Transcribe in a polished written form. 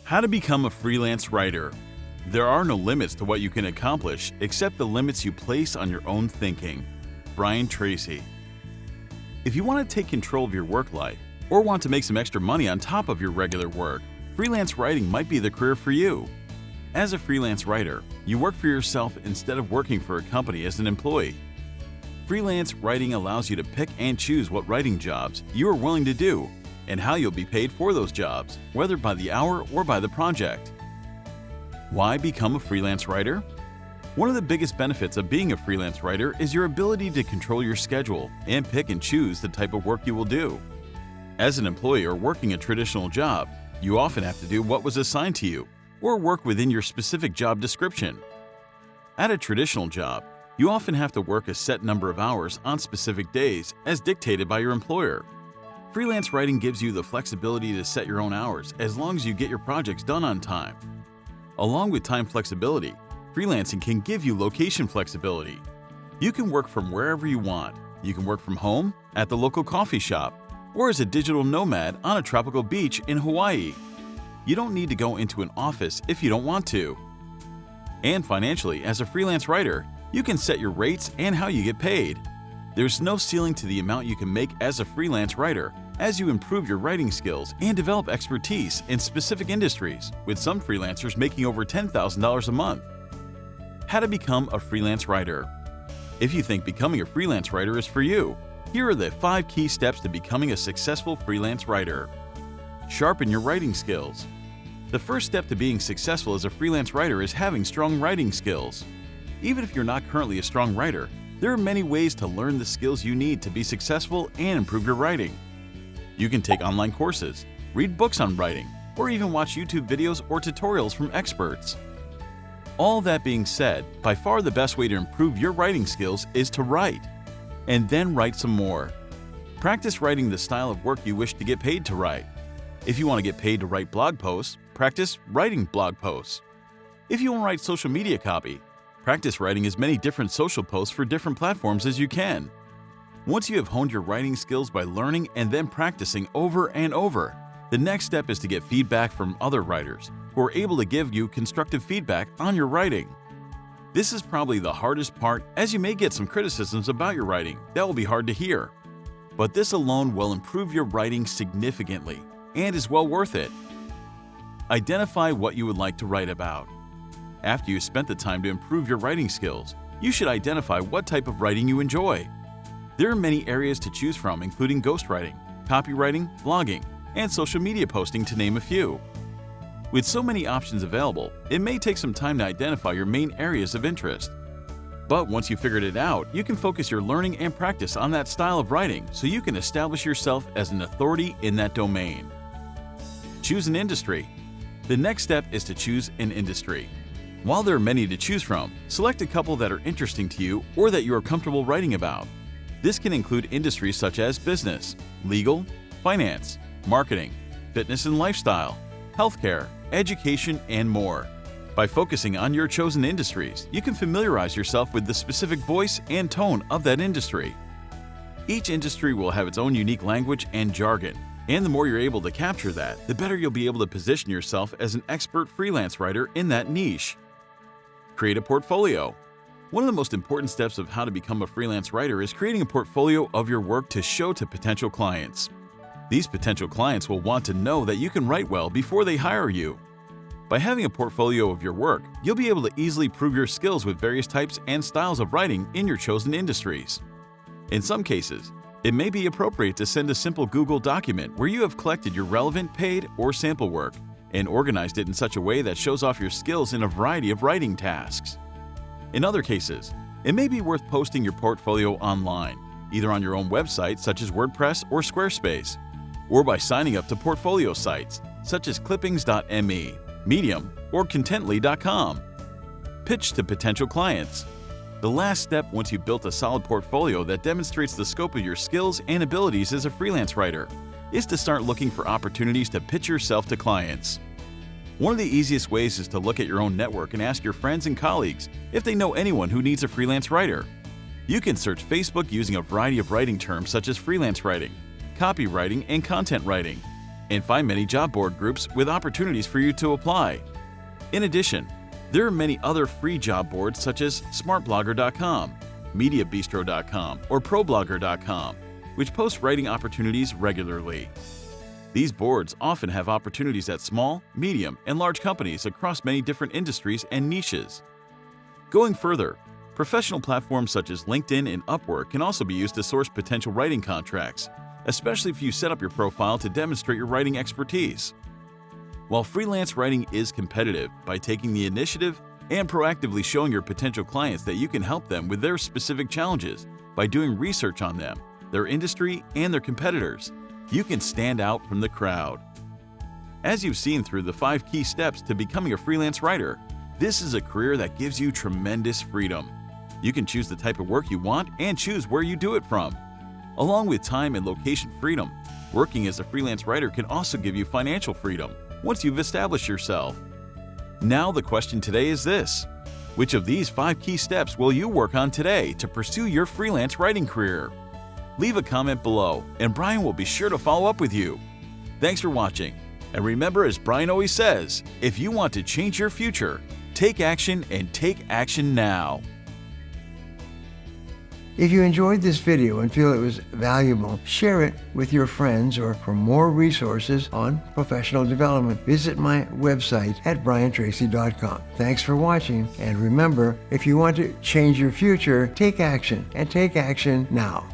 How to become a freelance writer. There are no limits to what you can accomplish except the limits you place on your own thinking. Brian Tracy. If you want to take control of your work life or want to make some extra money on top of your regular work, freelance writing might be the career for you. As a freelance writer, you work for yourself instead of working for a company as an employee. Freelance writing allows you to pick and choose what writing jobs you are willing to do and how you'll be paid for those jobs, whether by the hour or by the project. Why become a freelance writer? One of the biggest benefits of being a freelance writer is your ability to control your schedule and pick and choose the type of work you will do. As an employee or working a traditional job, you often have to do what was assigned to you or work within your specific job description. At a traditional job, you often have to work a set number of hours on specific days as dictated by your employer. Freelance writing gives you the flexibility to set your own hours as long as you get your projects done on time. Along with time flexibility, freelancing can give you location flexibility. You can work from wherever you want. You can work from home, at the local coffee shop, or as a digital nomad on a tropical beach in Hawaii. You don't need to go into an office if you don't want to. And financially, as a freelance writer, you can set your rates and how you get paid. There's no ceiling to the amount you can make as a freelance writer as you improve your writing skills and develop expertise in specific industries, with some freelancers making over $10,000 a month. How to become a freelance writer. If you think becoming a freelance writer is for you, here are the 5 key steps to becoming a successful freelance writer. Sharpen your writing skills. The first step to being successful as a freelance writer is having strong writing skills. Even if you're not currently a strong writer, there are many ways to learn the skills you need to be successful and improve your writing. You can take online courses, read books on writing, or even watch YouTube videos or tutorials from experts. All that being said, by far the best way to improve your writing skills is to write, and then write some more. Practice writing the style of work you wish to get paid to write. If you want to get paid to write blog posts, practice writing blog posts. If you want to write social media copy, practice writing as many different social posts for different platforms as you can. Once you have honed your writing skills by learning and then practicing over and over, the next step is to get feedback from other writers who are able to give you constructive feedback on your writing. This is probably the hardest part, as you may get some criticisms about your writing that will be hard to hear. But this alone will improve your writing significantly and is well worth it. Identify what you would like to write about. After you spent the time to improve your writing skills, you should identify what type of writing you enjoy. There are many areas to choose from, including ghostwriting, copywriting, blogging, and social media posting, to name a few. With so many options available, it may take some time to identify your main areas of interest. But once you've figured it out, you can focus your learning and practice on that style of writing so you can establish yourself as an authority in that domain. Choose an industry. The next step is to choose an industry. While there are many to choose from, select a couple that are interesting to you or that you are comfortable writing about. This can include industries such as business, legal, finance, marketing, fitness and lifestyle, healthcare, education, and more. By focusing on your chosen industries, you can familiarize yourself with the specific voice and tone of that industry. Each industry will have its own unique language and jargon, and the more you're able to capture that, the better you'll be able to position yourself as an expert freelance writer in that niche. Create a portfolio. One of the most important steps of how to become a freelance writer is creating a portfolio of your work to show to potential clients. These potential clients will want to know that you can write well before they hire you. By having a portfolio of your work, you'll be able to easily prove your skills with various types and styles of writing in your chosen industries. In some cases, it may be appropriate to send a simple Google document where you have collected your relevant paid or sample work and organized it in such a way that shows off your skills in a variety of writing tasks. In other cases, it may be worth posting your portfolio online, either on your own website such as WordPress or Squarespace, or by signing up to portfolio sites such as clippings.me, Medium, or contently.com. Pitch to potential clients. The last step once you've built a solid portfolio that demonstrates the scope of your skills and abilities as a freelance writer is to start looking for opportunities to pitch yourself to clients. One of the easiest ways is to look at your own network and ask your friends and colleagues if they know anyone who needs a freelance writer. You can search Facebook using a variety of writing terms such as freelance writing, copywriting, and content writing. and find many job board groups with opportunities for you to apply. In addition, there are many other free job boards such as smartblogger.com, mediabistro.com, or problogger.com, which post writing opportunities regularly. These boards often have opportunities at small, medium, and large companies across many different industries and niches. Going further, professional platforms such as LinkedIn and Upwork can also be used to source potential writing contracts, especially if you set up your profile to demonstrate your writing expertise. While freelance writing is competitive, by taking the initiative and proactively showing your potential clients that you can help them with their specific challenges by doing research on them, their industry, and their competitors, you can stand out from the crowd. As you've seen through the 5 key steps to becoming a freelance writer, this is a career that gives you tremendous freedom. You can choose the type of work you want and choose where you do it from. Along with time and location freedom, working as a freelance writer can also give you financial freedom once you've established yourself. Now the question today is this: which of these 5 key steps will you work on today to pursue your freelance writing career? Leave a comment below and Brian will be sure to follow up with you. Thanks for watching, and remember, as Brian always says, if you want to change your future, take action and take action now. If you enjoyed this video and feel it was valuable, share it with your friends, or for more resources on professional development, visit my website at BrianTracy.com. Thanks for watching, and remember, if you want to change your future, take action, and take action now.